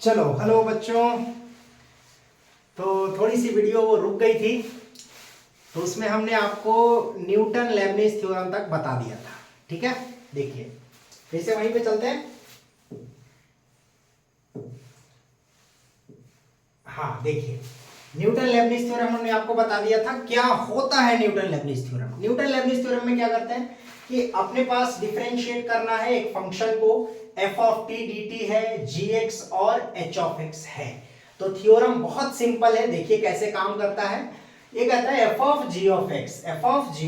चलो हेलो बच्चों। तो थोड़ी सी वीडियो वो रुक गई थी, तो उसमें हमने आपको न्यूटन लेबनिज थ्योरम तक बता दिया था। ठीक है, देखिए फिर से वहीं पे चलते हैं। हाँ देखिए, न्यूटन लेबनिज थ्योरम हमने आपको बता दिया था। क्या होता है Newton Lebanese theorem? Newton Lebanese theorem में क्या करते हैं कि अपने पास डिफरेंशिएट करना है एक फंक्शन को, F of T D T है, जी एक्स और एच ऑफ एक्स है। तो थ्योरम बहुत सिंपल है, देखिए कैसे काम करता है। ये कहता है F of G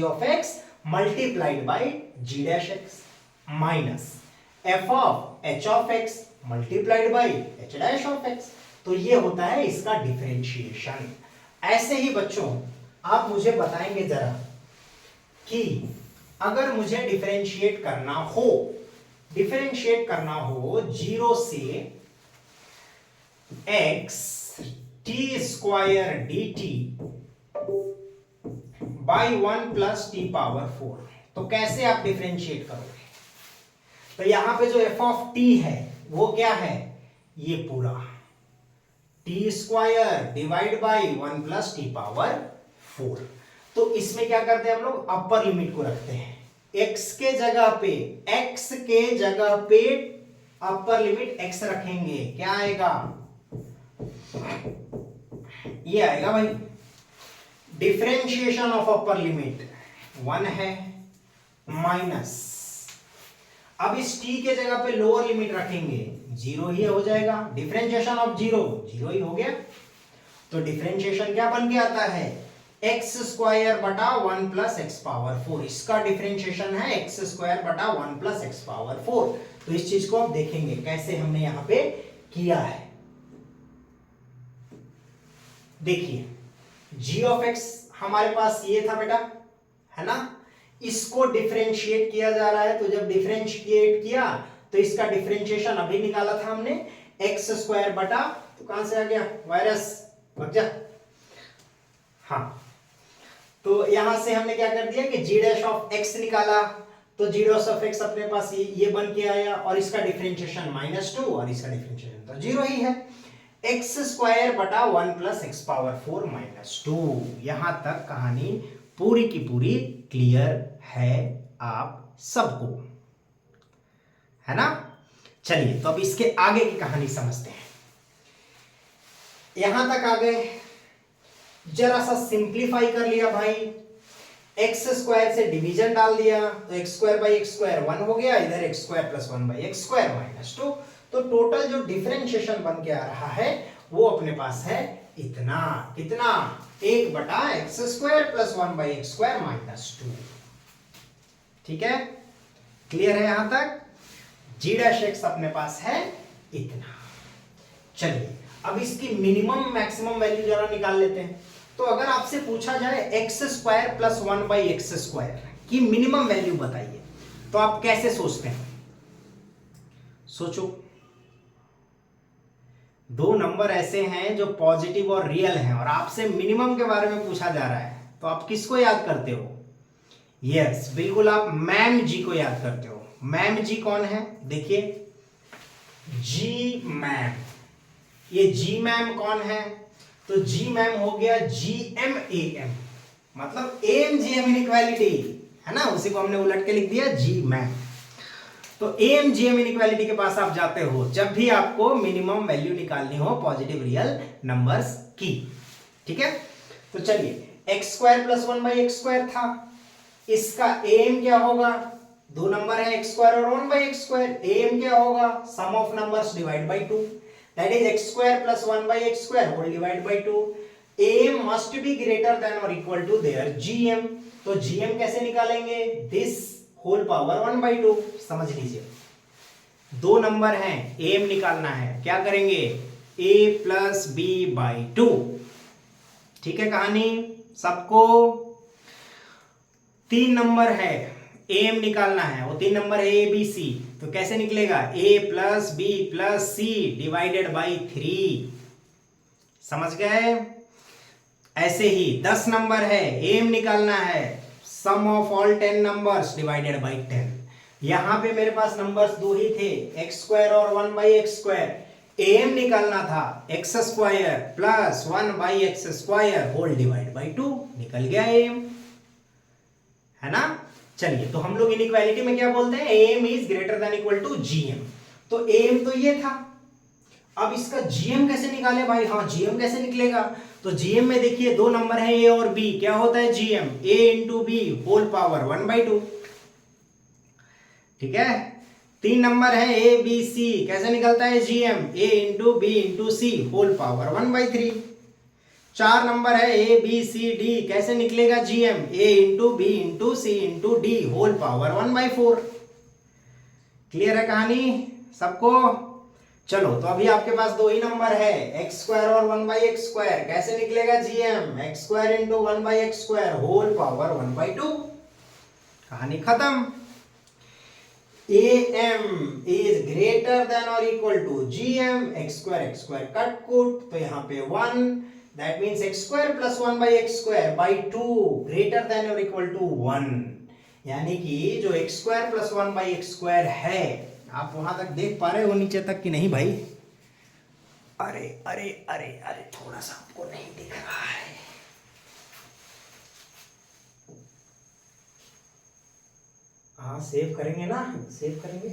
of X multiplied by G dash X minus F of H of X multiplied by H dash of X. तो ये होता है इसका डिफरेंशिएशन। ऐसे ही बच्चों आप मुझे बताएंगे जरा कि अगर मुझे डिफरेंशिएट करना हो जीरो से x T square D T by 1 plus T power 4, तो कैसे आप डिफरेंशिएट करोगे? तो यहां पे जो एफ ऑफ टी है वो क्या है, ये पूरा T square divide by 1 plus T power 4। तो इसमें क्या करते हैं हम लोग, अपर लिमिट को रखते हैं। x के जगह पे अपर लिमिट x रखेंगे, क्या आएगा, ये आएगा भाई डिफरेंशिएशन ऑफ अपर लिमिट 1 है माइनस, अब इस t के जगह पे लोअर लिमिट रखेंगे, जीरो ही हो जाएगा। डिफरेंशिएशन ऑफ जीरो ही हो गया। तो डिफरेंशिएशन क्या बन के आता है, एक्स स्क्वायर बटा 1 प्लस एक्स पावर 4। इसका डिफरेंशिएशन है एक्स स्क्वायर बटा 1 प्लस एक्स पावर 4। तो इस चीज को आप देखेंगे कैसे हमने यहां पे किया है। देखिए g ऑफ x हमारे पास ये था बेटा, है ना, इसको डिफरेंशिएट किया जा रहा है। तो जब डिफरेंशिएट किया तो इसका डिफरेंशिएशन अभी निकाला था हमने, एक्स स्क्वायर बटा, तो कहां से आ गया वायरस, लग जा, हाँ, तो यहां से हमने क्या कर दिया कि जी डैश ऑफ एक्स निकाला। तो जी डैश ऑफ एक्स अपने पास ये बन के आया, और इसका डिफरेंशिएशन -2 और इसका डिफरेंशिएशन तो जीरो ही है। एक्स स्क्वायर बटा 1 प्लस एक्स पावर 4 -2। यहां तक कहानी पूरी की पूरी क्लियर है आप सबको, है ना। चलिए तो अब इसके आगे की कहानी समझते हैं। यहां तक आ गए, जरा सा सिंप्लीफाई कर लिया भाई, एक्स स्क्वायर से डिवीजन डाल दिया, तो x square by x square 1 हो गया, इधर x square plus 1 by x square -2। तो टोटल जो डिफरेंशिएशन बन के आ रहा है वो अपने पास है इतना, कितना, 1 बटा x square plus 1 by x square -2। ठीक है, क्लियर है यहां तक। जी डैश एक्स अपने पास है इतना। चलिए अब इसकी मिनिमम मैक्सिमम वैल्यू जरा निकाल लेते हैं। तो अगर आपसे पूछा जाए x square plus 1 by x square की मिनिमम वैल्यू बताइए, तो आप कैसे सोचते हैं? सोचो, दो नंबर ऐसे हैं जो पॉजिटिव और रियल हैं, और आपसे मिनिमम के बारे में पूछा जा रहा है, तो आप किसको याद करते हो? यस, बिल्कुल आप मैम जी को याद करते हो। मैम जी कौन है? देखिए जी मैम, ये जी मैम कौन है? तो जी मैम हो गया जी एम ए एम, मतलब एम जी एम इनइक्वालिटी, है ना, उसी को हमने उलट के लिख दिया जी मैम। तो एम जी एम इनइक्वालिटी के पास आप जाते हो जब भी आपको मिनिमम वैल्यू निकालनी हो पॉजिटिव रियल नंबर्स की। ठीक है, तो चलिए x square plus 1 by x square था, इसका एम क्या होगा, दो नंबर है एक्स स्क्वायर और 1 बाई एक्स स्क्वायर, एम क्या होगा, sum of numbers divide by 2, that is x square plus 1 by x square whole divide by 2। M must be greater than और इक्वल टू देयर जीएम। तो GM कैसे निकालेंगे, this whole power 1 by 2। समझ लीजिए, दो number हैं, M निकालना है, क्या करेंगे, a प्लस बी बाई 2। ठीक है कहानी सबको। तीन नंबर है, एम निकालना है, वो तीन नंबर है ए बी सी, तो कैसे निकलेगा, a plus B plus C divided by 3। समझ गए। ऐसे ही 10 नंबर है, एम निकालना है, sum of all 10 numbers divided by 10। यहां पे मेरे पास नंबर्स दो ही थे, एक्स स्क्वायर और 1 बाई एक्स स्क्वायर, एम निकालना था X square plus 1/x² whole divide by 2, निकल गया एम, है ना। चलिए, तो हम लोग इनइक्वालिटी में क्या बोलते हैं, M is greater than equal to GM. तो एम तो ये था, अब इसका जीएम कैसे निकाले भाई। हाँ, जीएम कैसे निकलेगा, तो जीएम में देखिए दो नंबर है ए और बी, क्या होता है GM, A into B whole power 1/2, ठीक है। तीन नंबर है ए बी सी, कैसे निकलता है GM, A into B into C whole power 1/3। चार नंबर है ए बी सी डी, कैसे निकलेगा GM, A into B into C into D whole power 1/4। Clear है कहानी सबको। चलो, तो अभी आपके पास दो ही नंबर है x² और 1/x², कैसे निकलेगा GM, x² into 1/x² whole power 1/2। कहानी खत्म। am is greater than or equal to gm, x² cut कुट, तो यहाँ पे 1, that means x² plus 1/x² by 2 greater than or equal to 1, यानी कि जो x² plus 1/x² है, आप वहां तक देख पा रहे हो नीचे तक कि नहीं भाई। अरे अरे अरे अरे, थोड़ा सा आपको नहीं दिख रहा है। हाँ, सेव करेंगे ना, सेव करेंगे।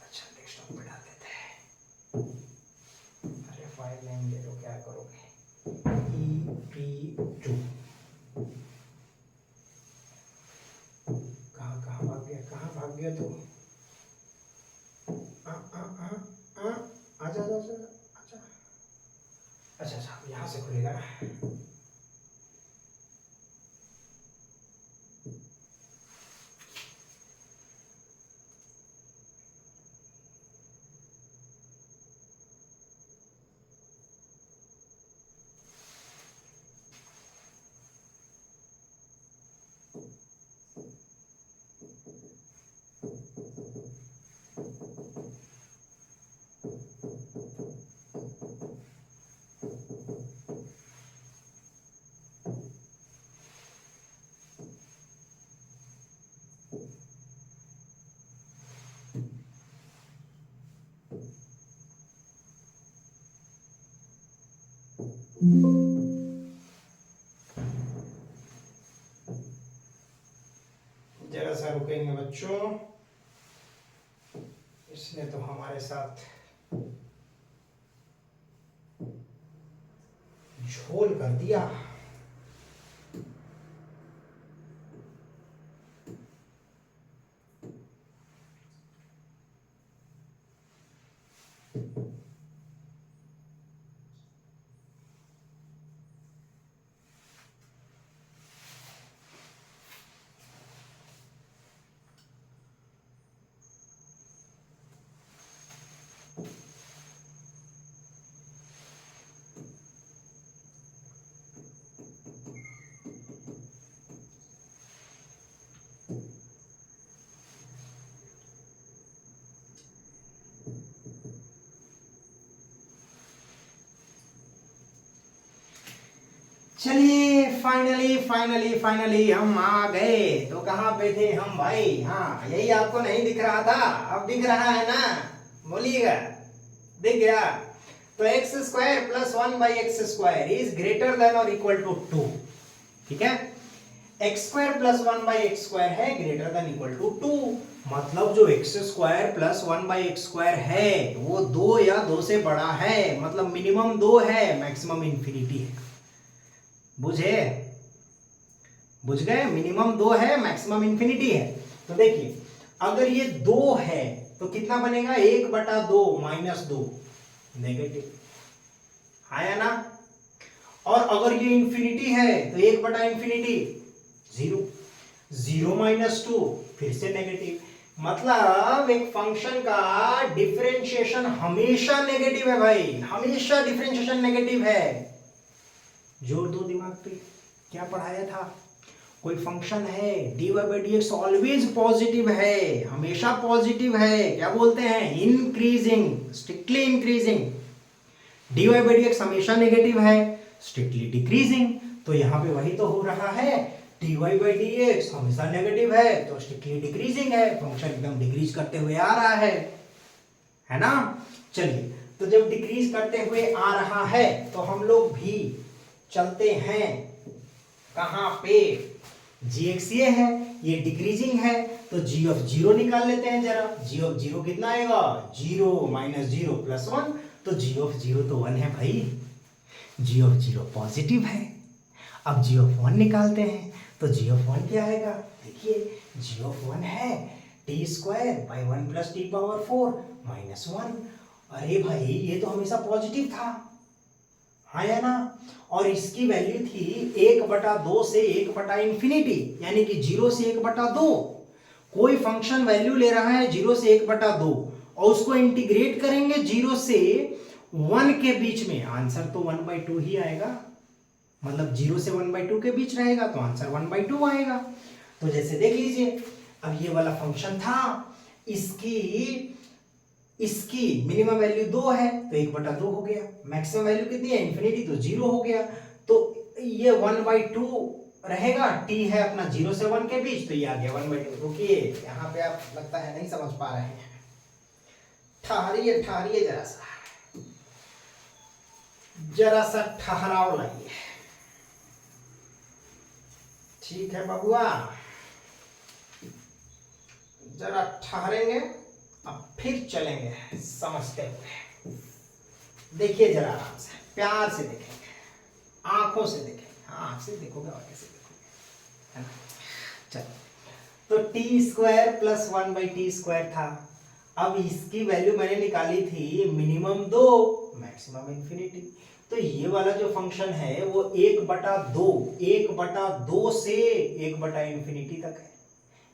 अच्छा, डेस्कटॉप पे डाल देते हैं। अरे फाइल नेम दे दो, क्या करोगे, EP2। कहाँ कहाँ भाग गया, कहाँ भाग गया तू। आजा आजा आजा। अच्छा अच्छा, यहाँ से खुलेगा ना। जरा सा रुकेंगे बच्चों, इसने तो हमारे साथ झोल कर दिया। चलिए, फाइनली हम आ गए। तो कहाँ पे थे हम भाई, हाँ यही आपको नहीं दिख रहा था, अब दिख रहा है ना, बोलिएगा, दिख गया। तो x² plus 1/x² is greater than और इक्वल टू 2, ठीक है। x² plus 1/x² है ग्रेटर देन इक्वल टू 2, मतलब जो x² plus 1/x² है वो 2 या 2 से बड़ा है, मतलब मिनिमम 2 है, मैक्सिमम इंफिनिटी है। बुझे, बुझ गए, मिनिमम 2 है, मैक्सिमम इंफिनिटी है। तो देखिए, अगर ये 2 है तो कितना बनेगा, 1/2 -2, नेगेटिव, आया ना। और अगर ये इंफिनिटी है तो 1/∞, 0, 0 - 2 फिर से नेगेटिव। मतलब एक फंक्शन का डिफरेंशिएशन हमेशा नेगेटिव है भाई, हमेशा डिफरेंशिएशन नेगेटिव है। जोड़ दो दिमाग पे, क्या पढ़ाया था, कोई फंक्शन है dy/dx ऑलवेज पॉजिटिव है, हमेशा पॉजिटिव है, क्या बोलते हैं, इंक्रीजिंग, स्ट्रिक्टली इंक्रीजिंग। dy/dx हमेशा नेगेटिव है, स्ट्रिक्टली डिक्रीजिंग। तो यहां पे वही तो हो रहा है, dy बाई डी एक्स हमेशा नेगेटिव है तो स्ट्रिक्टली डिक्रीजिंग है, फंक्शन एकदम डिक्रीज करते हुए आ रहा है ना। चलिए, तो जब डिक्रीज करते हुए आ रहा है तो हम लोग भी चलते हैं कहां पे, gx ये है, ये डिक्रीजिंग है तो g ऑफ 0 निकाल लेते हैं जरा। g ऑफ 0 कितना आएगा, 0 माइनस 0 प्लस 1, तो g ऑफ 0 तो 1 है भाई, g ऑफ 0 पॉजिटिव है। अब g ऑफ 1 निकालते हैं तो g ऑफ 1 क्या आएगा, देखिए g ऑफ 1 है T square by 1 plus T power 4 minus 1। अरे भाई ये तो हमेशा पॉजिटिव था, हाँ या ना। और इसकी वैल्यू थी 1/2 से 1/इंफिनिटी, यानी कि 0 से 1/2। कोई फंक्शन वैल्यू ले रहा है 0 से 1/2 और उसको इंटीग्रेट करेंगे 0 से 1 के बीच में, आंसर तो 1/2 ही आएगा। मतलब 0 से 1/2 के बीच रहेगा तो आंसर 1/2 आएगा। तो जैसे देख लीजिए, अब ये वाला फंक्शन था, इसकी मिनिमम वैल्यू 2 है तो 1/2 हो गया, मैक्सिमम वैल्यू कितनी है इन्फिनिटी, तो 0 हो गया। तो ये 1/2 रहेगा, t है अपना 0 से 1 के बीच, तो ये आ गया 1/2। रुकिए, यहाँ पे आप लगता है नहीं समझ पा रहे हैं, ठहरिए जरा सा ठहराव लाइए। ठीक है बबुआ, जरा ठहरेंगे, अब फिर चलेंगे समझते हुए। देखिए जरा आराम से, प्यार से देखेंगे, आंखों से देखेंगे, आंख से देखोगे और कैसे देखोगे, है ना। चलो, तो टी स्क्वायर प्लस 1/t² था। अब इसकी वैल्यू मैंने निकाली थी मिनिमम 2, मैक्सिमम इन्फिनिटी। तो ये वाला जो फंक्शन है वो 1/2 से 1/इंफिनिटी तक है,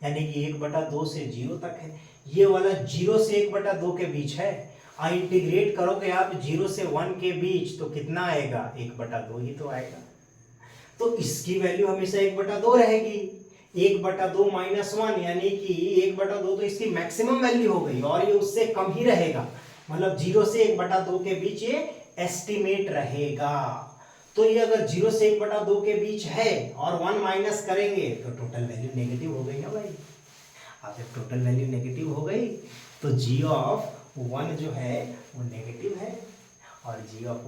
यानी कि 1/2 से 0 तक है। ये वाला 0 से 1/2 के बीच है। इंटीग्रेट करोगे आप 0 से 1 के बीच तो कितना आएगा, 1/2 ही तो आएगा। तो इसकी वैल्यू हमेशा 1/2 रहेगी। 1/2 माइनस 1 यानी कि 1/2 तो इसकी मैक्सिमम वैल्यू हो गई और ये उससे कम ही रहेगा। मतलब 0 से 1/2 के बीच ये एस्टिमेट रहेगा। तो ये अगर 0 से 1/2 के बीच है और 1 माइनस करेंगे तो टोटल वैल्यू नेगेटिव हो गई ना भाई। अब जब टोटल वैल्यू नेगेटिव हो गई तो g ऑफ 1 जो है वो नेगेटिव है और g ऑफ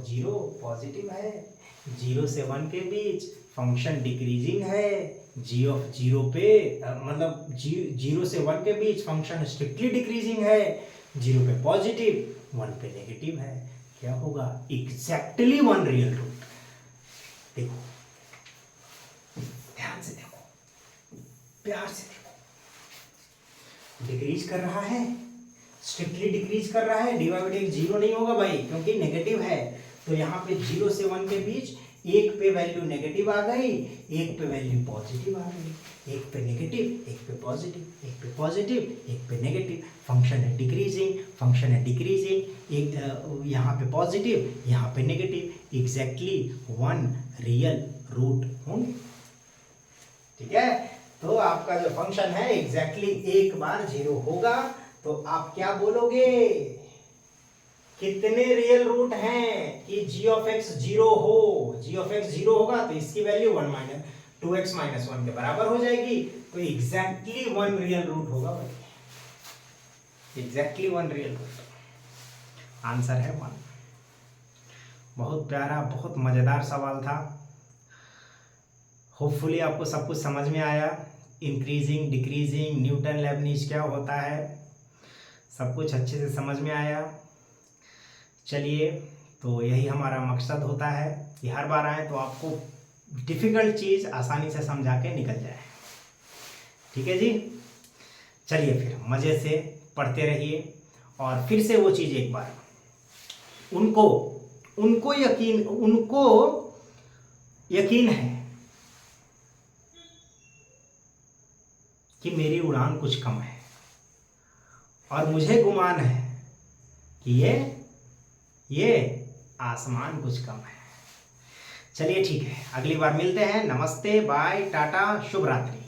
0 पॉजिटिव है। 0 से 1 के बीच फंक्शन डिक्रीजिंग है। g ऑफ 0 पे मतलब 0 से 1 के बीच फंक्शन स्ट्रिक्टली डिक्रीजिंग है। 0 पे पॉजिटिव, 1 पे नेगेटिव है। क्या होगा, एग्जैक्टली 1 रियल रूट। देखो ध्यान से देखो, प्यार से देखो, डिक्रीज कर रहा है, स्ट्रिक्टली डिक्रीज कर रहा है। dy/dx 0 नहीं होगा भाई क्योंकि नेगेटिव है। तो यहाँ पे 0 से 1 के बीच एक पे वैल्यू नेगेटिव आ गई, एक पे वैल्यू पॉजिटिव आ गई। एक पे नेगेटिव, एक पे पॉजिटिव, एक पे पॉजिटिव, एक पे नेगेटिव। फंक्शन है डिक्रीजिंग, फंक्शन है डिक्रीजिंग, एक यहाँ पे पॉजिटिव, यहाँ पे नेगेटिव। एग्जैक्टली 1 रियल रूट होंगे। ठीक है, तो आपका जो फंक्शन है एग्जैक्टली एक बार 0 होगा तो आप क्या बोलोगे, कितने रियल रूट हैं कि g ऑफ x 0 हो। g ऑफ x 0 होगा तो इसकी वैल्यू 2x माइनस 1 के बराबर हो जाएगी। तो एग्जैक्टली 1 रियल रूट होगा भाई, एग्जैक्टली 1 रियल रूट। आंसर है 1। बहुत प्यारा, बहुत मजेदार सवाल था। होपफुली आपको सब कुछ समझ में आया। इंक्रीजिंग, डिक्रीजिंग, न्यूटन लेबनिज क्या होता है, सब कुछ अच्छे से समझ में आया। चलिए, तो यही हमारा मकसद होता है कि हर बार आए तो आपको डिफ़िकल्ट चीज़ आसानी से समझा के निकल जाए। ठीक है जी, चलिए फिर मज़े से पढ़ते रहिए और फिर से वो चीज़ एक बार उनको यकीन है कि मेरी उड़ान कुछ कम है और मुझे गुमान है कि ये आसमान कुछ कम है। चलिए ठीक है, अगली बार मिलते हैं। नमस्ते, बाय, टाटा, शुभ रात्रि।